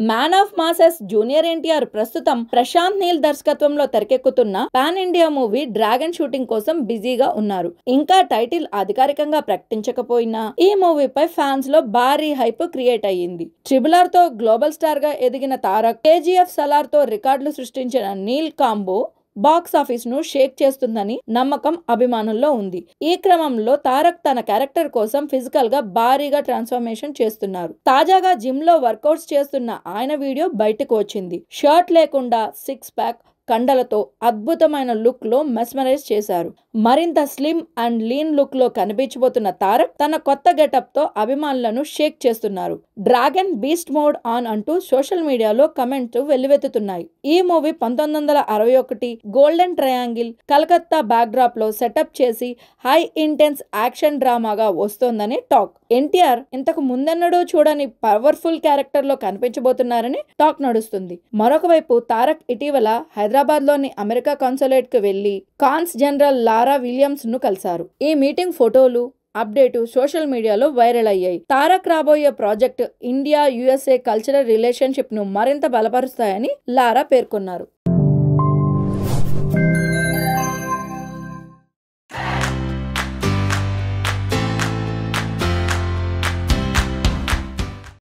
Man of masses junior NTR ప్రస్తుతం ప్రశాంత్ నీల్ దర్శకత్వంలో తెరకెక్కుతున్న pan India movie dragon shooting కోసం బిజీగా ఉన్నారు. ఇంకా టైటిల్ అధికారికంగా ప్రకటించకపోయినా ఈ మూవీపై ఫ్యాన్స్ లో భారీ హైప్ క్రియేట్ అయ్యింది. RRR తో గ్లోబల్ స్టార్ గా ఎదిగిన తారక్, KGF సలార్ తో రికార్డులు సృష్టించిన నీల్ కాంబో బాక్స్ ఆఫీస్ ను షేక్ చేస్తుందని నమ్మకం అభిమానుల్లో ఉంది. ఈ క్రమంలో తారక్ తన క్యారెక్టర్ కోసం ఫిజికల్ గా భారీగా ట్రాన్స్ఫర్మేషన్ చేస్తున్నారు. తాజాగా జిమ్ లో వర్కౌట్స్ చేస్తున్న ఆయన వీడియో బయటకు వచ్చింది. షర్ట్ లేకుండా 6 ప్యాక్ కండలతో అద్భుతమైన లుక్ లో మెస్మరైజ్ చేశారు. మరింత స్లిమ్ అండ్ లీన్ లుక్ లో కనిపించబోతున్న తారక్ తన కొత్త గెటప్ తో అభిమానులను షేక్ చేస్తున్నారు. డ్రాగన్ బీస్ట్ మోడ్ ఆన్ అంటూ సోషల్ మీడియాలో కమెంట్లు వెల్లువెత్తుతున్నాయి. ఈ movie 1961 golden triangle Calcutta back drop లో సెటప్ చేసి హై ఇంటెన్స్ యాక్షన్ డ్రామాగా వస్తోందని టాక్. ఎన్టీఆర్ ఇంతకు ముందెన్నడూ చూడని పవర్ఫుల్ క్యారెక్టర్ లో కనిపించబోతున్నారని టాక్ నడుస్తుంది. మరొక వైపు తారక్ ఇటీవల హైదరాబాద్ లోని అమెరికా కాన్సులేట్ కు వెళ్లి కాన్స్ జనరల్ లారా విలియమ్స్ ను కలిశారు. ఈ మీటింగ్ ఫోటోలు, అప్డేటు సోషల్ మీడియాలో వైరల్ అయ్యాయి. తారక్ రాబోయే project India USA cultural relationship ను మరింత బలపరుస్తాయని లారా పేర్కొన్నారు.